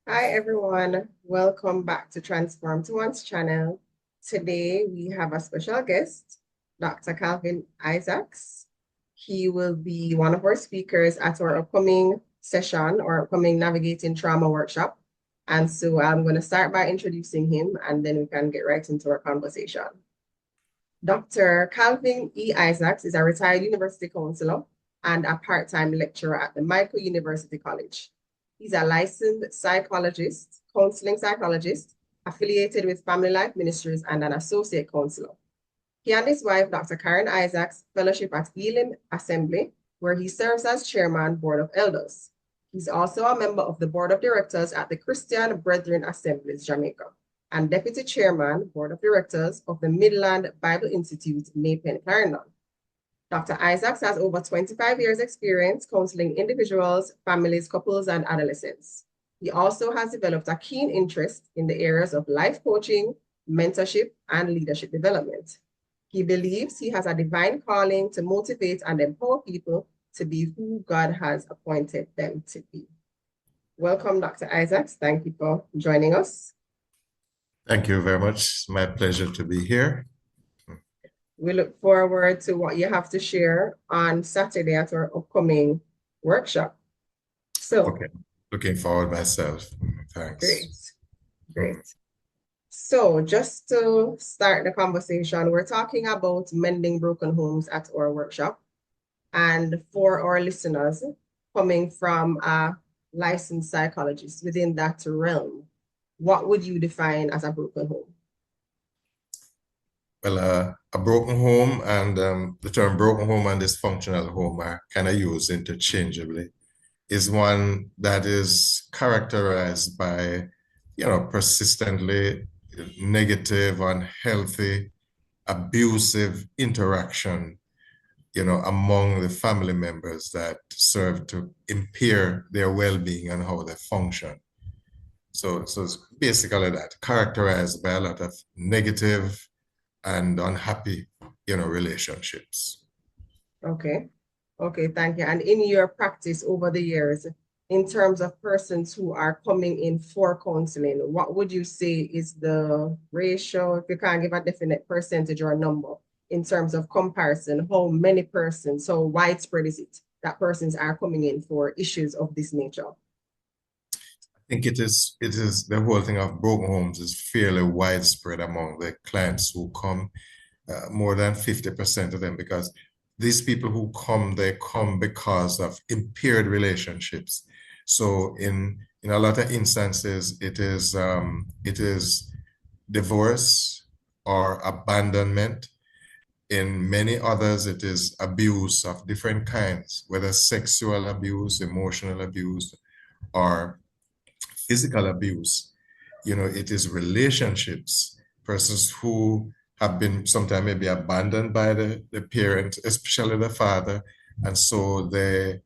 Hi everyone, welcome back to Transform to One's channel. Today we have a special guest, Dr. Calvin Isaacs. He will be one of our speakers at our upcoming session or upcoming Navigating Trauma workshop. And so I'm going to start by introducing him and then we can get right into our conversation. Dr. Calvin E. Isaacs is a retired university counselor and a part-time lecturer at the Michael University College. He's a licensed psychologist, counseling psychologist, affiliated with Family Life Ministries and an associate counselor. He and his wife, Dr. Karen Isaacs, fellowship at Elim Assembly, where he serves as chairman, board of elders. He's also a member of the board of directors at the Christian Brethren Assemblies, Jamaica, and deputy chairman, board of directors of the Midland Bible Institute, Maypen, Clarendon. Dr. Isaacs has over 25 years experience counseling individuals, families, couples, and adolescents. He also has developed a keen interest in the areas of life coaching, mentorship, and leadership development. He believes he has a divine calling to motivate and empower people to be who God has appointed them to be. Welcome, Dr. Isaacs. Thank you for joining us. Thank you very much. It's my pleasure to be here. We look forward to what you have to share on Saturday at our upcoming workshop. Okay, looking forward myself. Thanks. Great. So just to start the conversation, we're talking about mending broken homes at our workshop. And for our listeners coming from a licensed psychologist within that realm, what would you define as a broken home? Well, a broken home and the term broken home and dysfunctional home are kind of used interchangeably, is one that is characterized by, persistently negative, unhealthy, abusive interaction, among the family members that serve to impair their well-being and how they function. So it's basically that, characterized by a lot of negative and unhappy, relationships. Okay, thank you. And in your practice over the years, in terms of persons who are coming in for counseling, what would you say is the ratio, if you can't give a definite percentage or a number, in terms of comparison, how many persons, so widespread is it that persons are coming in for issues of this nature? I think it is the whole thing of broken homes is fairly widespread among the clients who come, more than 50% of them, because these people who come, they come because of impaired relationships. So in a lot of instances, it is divorce or abandonment. In many others, it is abuse of different kinds, whether sexual abuse, emotional abuse, or physical abuse. It is relationships, persons who have been sometimes maybe abandoned by the parent, especially the father. And so the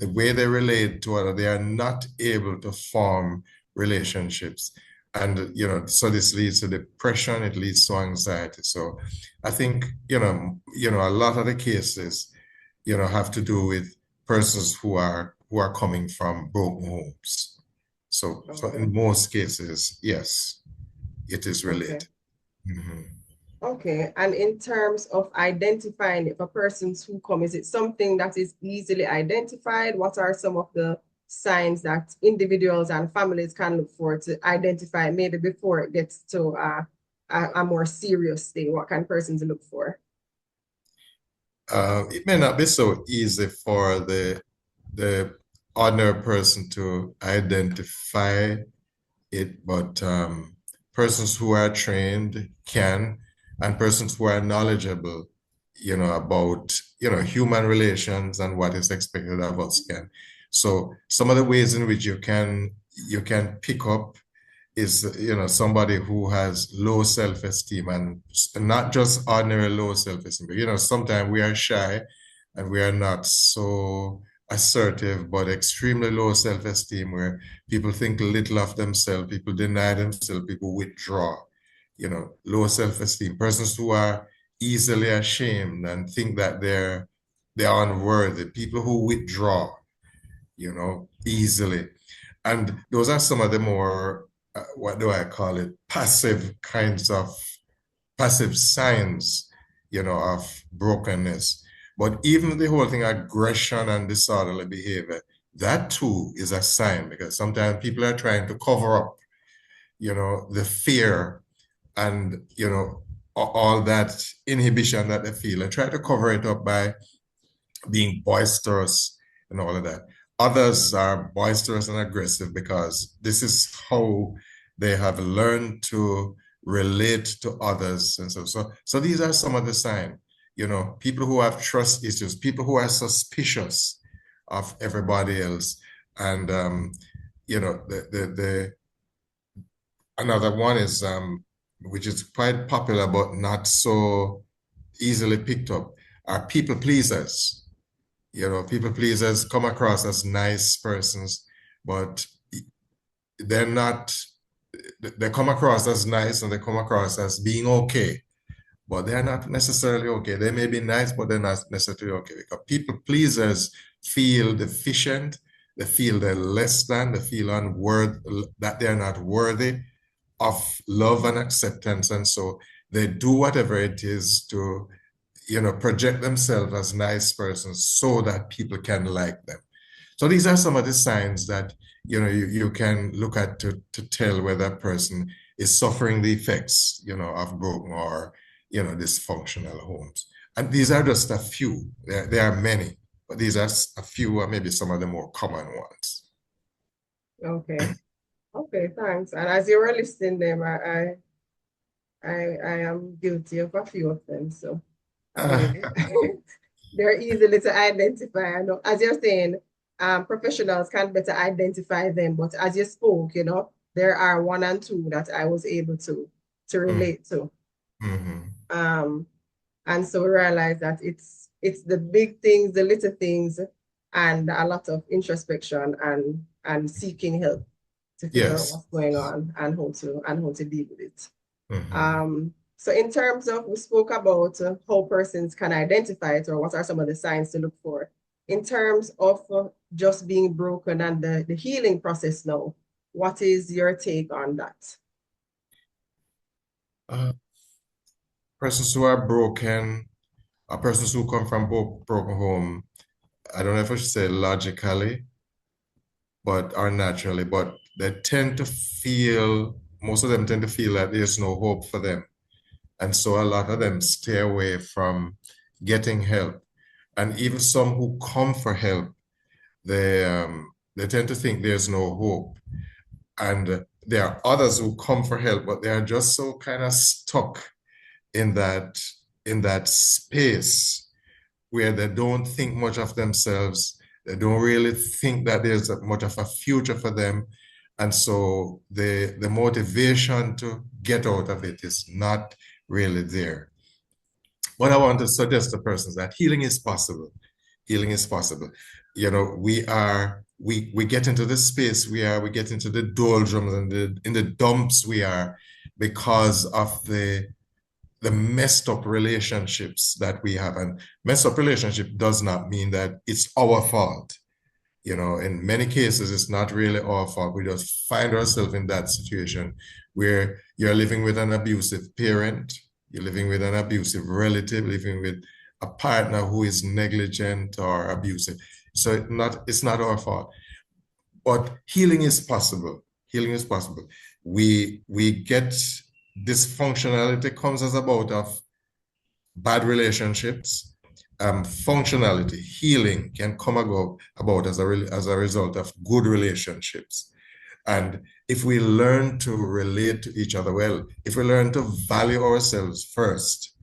way they relate to other, they are not able to form relationships. And, so this leads to depression, it leads to anxiety. So I think, a lot of the cases, have to do with persons who are coming from broken homes. So in most cases, yes, it is related. Okay, and in terms of identifying if a persons who come, is it something that is easily identified? What are some of the signs that individuals and families can look for to identify maybe before it gets to a more serious state? What can persons look for? It may not be so easy for the ordinary person to identify it, but persons who are trained can, and persons who are knowledgeable, about, human relations and what is expected of us can. So some of the ways in which you can pick up is, somebody who has low self-esteem, and not just ordinary low self-esteem, but, sometimes we are shy and we are not so assertive, but extremely low self-esteem, where people think little of themselves, people deny themselves, people withdraw, low self-esteem, persons who are easily ashamed and think that they're unworthy, people who withdraw, easily. And those are some of the more, what do I call it, passive signs, of brokenness. But even the whole thing, aggression and disorderly behavior, that too is a sign because sometimes people are trying to cover up, the fear and, all that inhibition that they feel and try to cover it up by being boisterous and all of that. Others are boisterous and aggressive because this is how they have learned to relate to others. And so these are some of the signs. People who have trust issues, people who are suspicious of everybody else. And, the another one is, which is quite popular, but not so easily picked up, are people pleasers. People pleasers come across as nice persons, but they're not, they come across as nice and they come across as being okay, but they're not necessarily okay. They may be nice, but they're not necessarily okay because people pleasers feel deficient, they feel they're less than, they feel unworthy, that they're not worthy of love and acceptance. And so they do whatever it is to project themselves as nice persons so that people can like them. So these are some of the signs that you can look at to tell whether a person is suffering the effects of broken or dysfunctional homes. And these are just a few. There are many, but these are a few or maybe some of the more common ones. Okay. Okay, thanks. And as you were listing them, I am guilty of a few of them. So they're easily to identify. I know, as you're saying, professionals can better identify them, but as you spoke, there are one and two that I was able to relate to. Mm-hmm. And so we realize that it's the big things, the little things, and a lot of introspection and seeking help to figure out Yes. what's going on and how to deal with it. Mm-hmm. So in terms of, we spoke about how persons can identify it or what are some of the signs to look for. In terms of just being broken and the healing process now, what is your take on that? Persons who are broken, or persons who come from broken home, I don't know if I should say logically, but are naturally, but most of them tend to feel that there's no hope for them. And so a lot of them stay away from getting help. And even some who come for help, they tend to think there's no hope. And there are others who come for help, but they are just so kind of stuck in that space where they don't think much of themselves. They don't really think that there's much of a future for them. And so the motivation to get out of it is not really there. But I want to suggest to persons that healing is possible. Healing is possible. We get into the space we get into the doldrums and in the dumps we are because of the messed up relationships that we have. And messed up relationship does not mean that it's our fault. In many cases, it's not really our fault. We just find ourselves in that situation where you're living with an abusive parent, you're living with an abusive relative, living with a partner who is negligent or abusive. So it's not our fault. But healing is possible. Healing is possible. We get dysfunctionality comes as about of bad relationships. Functionality, healing can come about as a result of good relationships. And if we learn to relate to each other well, if we learn to value ourselves first,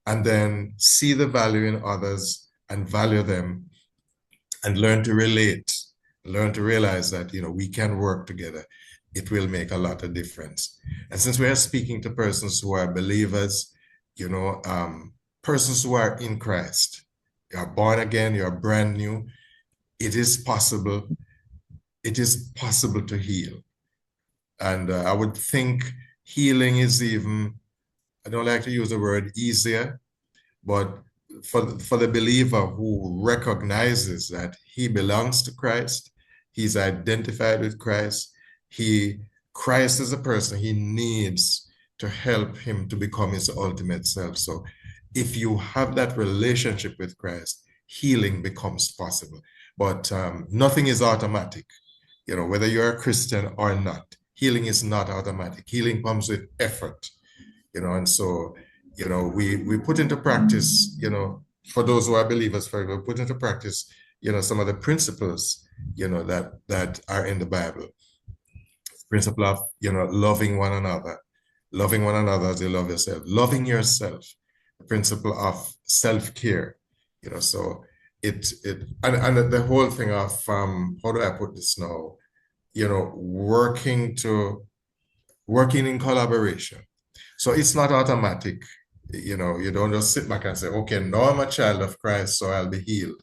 and then see the value in others and value them, and learn to relate, learn to realize that we can work together, it will make a lot of difference. And since we are speaking to persons who are believers, persons who are in Christ, you are born again, you are brand new, it is possible. It is possible to heal. And I would think healing is even, I don't like to use the word easier, but for the believer who recognizes that he belongs to Christ, He's identified with Christ. Christ is a person he needs to help him to become his ultimate self. So if you have that relationship with Christ, healing becomes possible. But nothing is automatic. Whether you're a Christian or not, healing is not automatic. Healing comes with effort, and so, we put into practice, for those who are believers, we put into practice, some of the principles, that are in the Bible. Principle of, loving one another as you love yourself, loving yourself, the principle of self-care, so and the whole thing of, how do I put this now? Working in collaboration. So it's not automatic. You don't just sit back and say, okay, now I'm a child of Christ, so I'll be healed.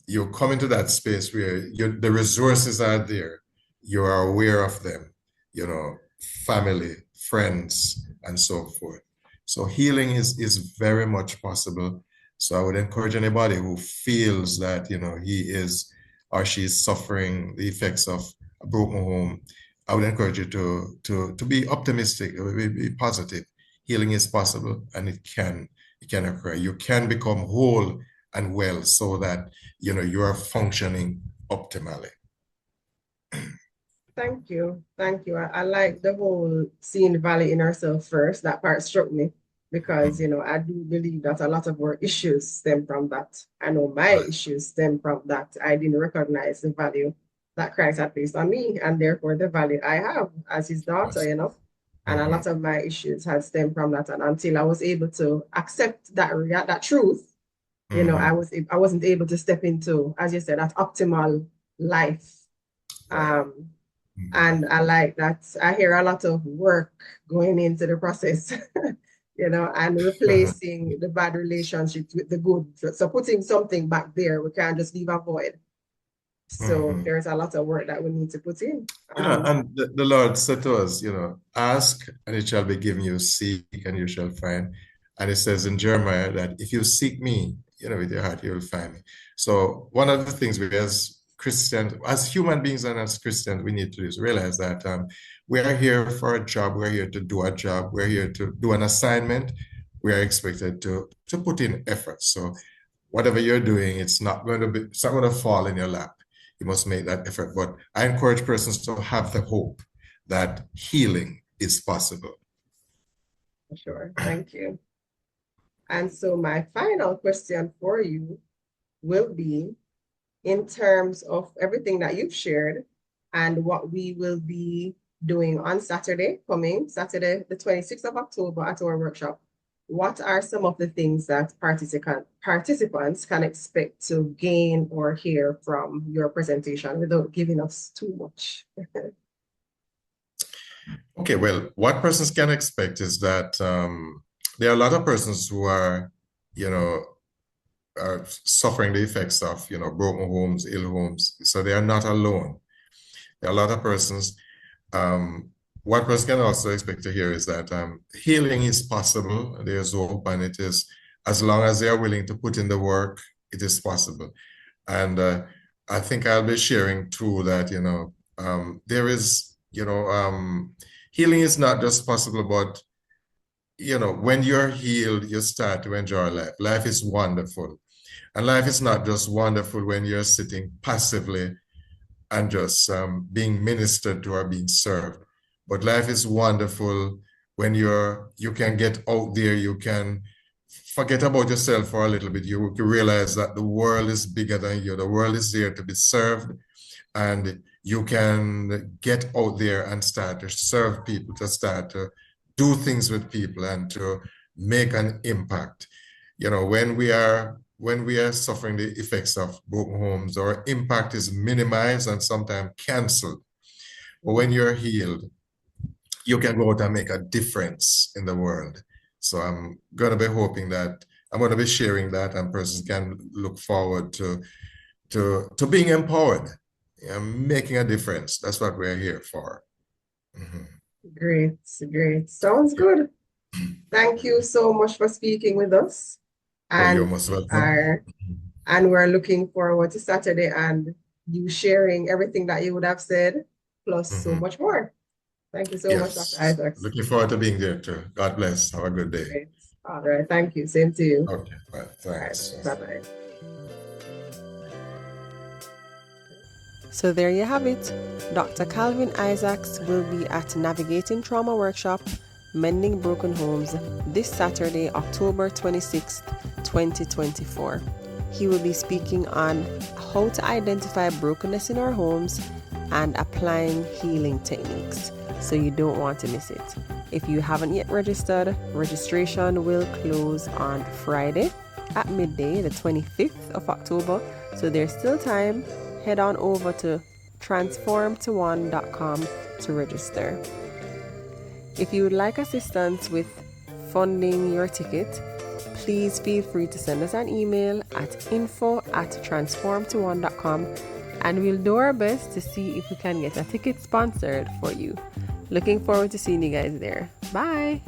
You come into that space where the resources are there. You are aware of them, family, friends, and so forth. So healing is very much possible. So I would encourage anybody who feels that, he is or she is suffering the effects of a broken home. I would encourage you to be optimistic, be positive. Healing is possible, and it can occur. You can become whole and well, so that you are functioning optimally. Thank you. Thank you. I like the whole seeing the value in ourselves first. That part struck me because, I do believe that a lot of our issues stem from that. I know my Right. issues stem from that. I didn't recognize the value that Christ had placed on me, and therefore the value I have as his daughter, And a Mhm. lot of my issues had stemmed from that. And until I was able to accept that truth, Mhm. I wasn't able to step into, as you said, that optimal life. Right. Um, Mhm. and I like that. I hear a lot of work going into the process, and replacing the bad relationships with the good. So putting something back there, we can't just leave a void. So Mhm. there's a lot of work that we need to put in. And the Lord said to us, ask and it shall be given you, seek and you shall find. And it says in Jeremiah that if you seek me, with your heart, you will find me. So one of the things we as Christians, as human beings and as Christians, we need to do is realize that we are here for a job, we're here to do a job, we're here to do an assignment, we are expected to put in effort. So whatever you're doing, it's not going to fall in your lap. You must make that effort. But I encourage persons to have the hope that healing is possible. For sure. Thank you. And so my final question for you will be, in terms of everything that you've shared and what we will be doing on coming Saturday, the 26th of October at our workshop, what are some of the things that participants can expect to gain or hear from your presentation without giving us too much? Okay, well, what persons can expect is that there are a lot of persons who you know, are suffering the effects of, broken homes, ill homes. So they are not alone. There are a lot of persons. Um, what person can also expect to hear is that healing is possible. There's hope, and it is, as long as they are willing to put in the work, it is possible. And I think I'll be sharing too that, there is, healing is not just possible, but, when you're healed, you start to enjoy life. Life is wonderful. And life is not just wonderful when you're sitting passively and just being ministered to or being served. But life is wonderful when you can get out there, you can forget about yourself for a little bit. You realize that the world is bigger than you. The world is there to be served, and you can get out there and start to serve people, to start to do things with people and to make an impact. When we are suffering the effects of broken homes, our impact is minimized and sometimes canceled. But when you're healed, you can go out and make a difference in the world. So I'm going to be sharing that, and persons can look forward to being empowered and making a difference. That's what we're here for. Mhm. Great, great. Sounds Yeah. good. Thank you so much for speaking with us. Oh, you're And most we welcome. are and we're looking forward to Saturday and you sharing everything that you would have said, plus so much more. Thank you so much, Dr. Yes. Isaacs. Looking forward to being there too. God bless. Have a good day. Great. All right. Thank you. Same to you. Okay. Bye. All right. Thanks. Bye-bye. So there you have it. Dr. Calvin Isaacs will be at Navigating Trauma Workshop, Mending Broken Homes, this Saturday, October 26th, 2024. He will be speaking on how to identify brokenness in our homes and applying healing techniques. So you don't want to miss it. If you haven't yet registered, registration will close on Friday at midday, the 25th of October. So there's still time. Head on over to transformto1.com to register. If you would like assistance with funding your ticket, please feel free to send us an email at info@transformto1.com, and we'll do our best to see if we can get a ticket sponsored for you. Looking forward to seeing you guys there. Bye!